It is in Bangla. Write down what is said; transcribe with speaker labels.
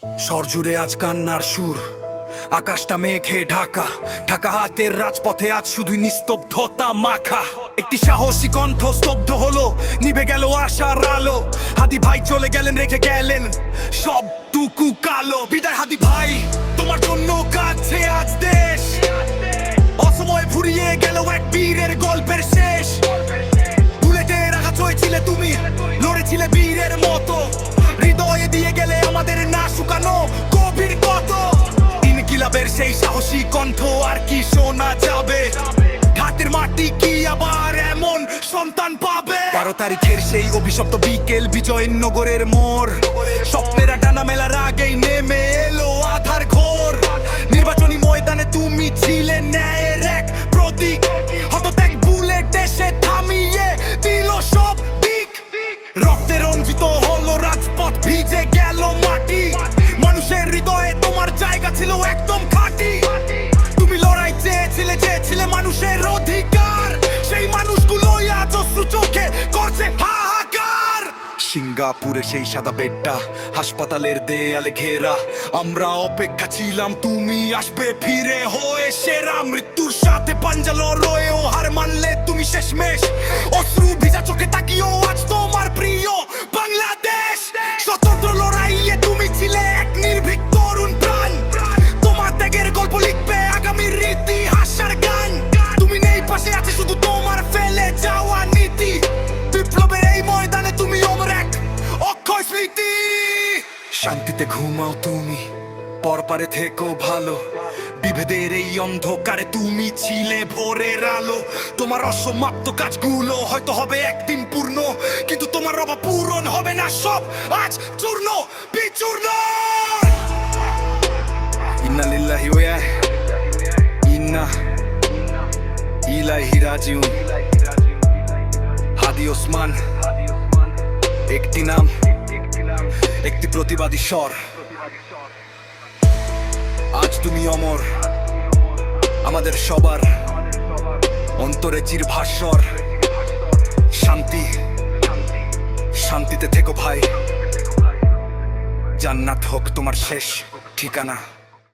Speaker 1: স্বর জুড়ে আজ কান্নার সুর, আকাশটা মেঘে ঢাকা, ঢাকা হাতের রাজপথে আজ শুধু নিস্তব্ধতা মাখা। একটি সাহসী কণ্ঠ স্তব্ধ হলো, নিভে গেল আশার আলো। হাদি ভাই চলে গেলেন, রেখে গেলেন সবটুকু কালো। বিদায় হাদি ভাই, তোমার জন্য কাছে আজ দেশ। অসময়ে ফুরিয়ে গেল এক বীরের গল্পের শেষ। বুলেটের আঘাত হয়েছিলে তুমি, লড়েছিলে বীরের মতো। হৃদয়ে দিয়ে গেলে আমাদের না শুকানো গভীর কত। ইনকিলাবের সেই সাহসী কণ্ঠ আর কি শোনা যাবে? ঘাটের মাটি কি আবার এমন সন্তান পাবে? 12 তারিখের সেই অভিশপ্ত বিকেল, বিজয়ের নগরের মোড়। স্বপ্নের ডানা মেলার আগেই নেমে এলো আধার ঘোর। নির্বাচনী ময়দানে তুমি ছিলে ন্যায়ের এক প্রতীক। হতত্যাগ বুলেট এসে থামিয়ে দিল সব দিক। রক্তে রঞ্জিত হলো রাজপথ, ভিজে গেল মাটি। মানুষের হৃদয়ে তোমার জায়গা ছিল একদম খাঁটি। তুমি লড়াই চেয়েছিলে মানুষের অধিকার। সেই মানুষগুলোই আজ অশ্রু চোখে করছে হাহাকার। সিঙ্গাপুরে সেই সাদা বেডটা, হাসপাতালের দেয়ালে ঘেরা। আমরা অপেক্ষা ছিলাম তুমি আসবে ফিরে হয়ে সেরা। মৃত্যুর সাথে পাঞ্জা লড়েও হার মানলে তুমি শেষমেশ। অশ্রু ভিজা চোখে তাকিয়েও আজ তোমার প্রিয় বাংলাদেশ। স্বতন্ত্র লড়াইয়ে তুমি ছিলে এক নির্ভীক তরুণ প্রাণ। তোমার ত্যাগের গল্প লিখবে আগামীর ইতিহাসের গান। তুমি নেই, পাশে আছে শুধু তোমার ফেলে যাওয়া নীতি। বিপ্লবের এই ময়দানে তুমি অমর এক অক্ষয় স্মৃতি। শান্তিতে ঘুমাও তুমি, পরপারে থেকো ভালো। বিভেদের এই অন্ধকারে তুমি ছিলে ভোরের আলো। তোমার অসমাপ্ত কাজগুলো হয়তো হবে একদিন পূর্ণ, কিন্তু তোমার অভাব পূরণ হবে না, সব আজ চূর্ণ বিচূর্ণ। ইন্না লিল্লাহি ওয়া ইন্না ইলাইহি রাজিউন। হাদি ওসমান, একটি নাম, একটি প্রতিবাদী স্বর। আজ তুমি অমর, আমাদের সবার অন্তরে চিরভাস্বর। শান্তি, শান্তিতে থেকো ভাই। জান্নাত হোক তোমার শেষ ঠিকানা।